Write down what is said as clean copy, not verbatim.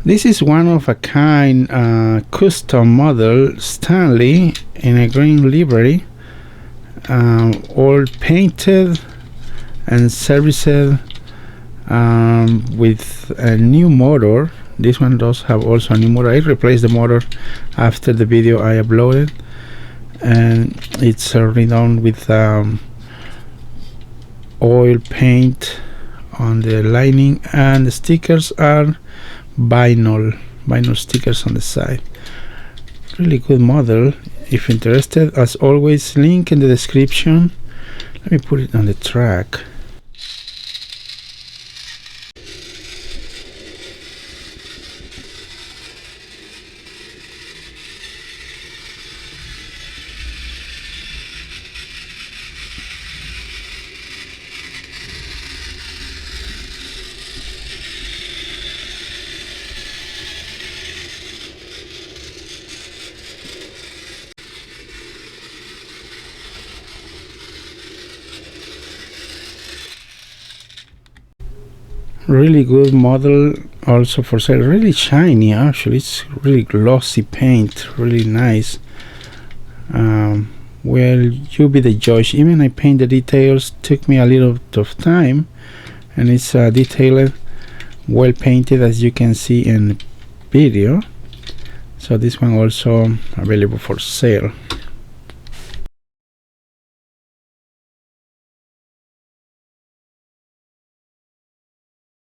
This is one of a kind custom model Stanley in a green livery, all painted and serviced with a new motor. This one does have also a new motor. I replaced the motor after the video I uploaded, and it's redone with oil paint on the lining, and the stickers are vinyl stickers on the side. Really good model. If interested, as always, link in the description. Let me put it on the track. Really good model, also for sale. Really shiny, actually. It's really glossy paint, really nice. Well, you be the judge. Even I paint the details, took me a little bit of time, and it's detailed, well painted, as you can see in the video. So this one also available for sale.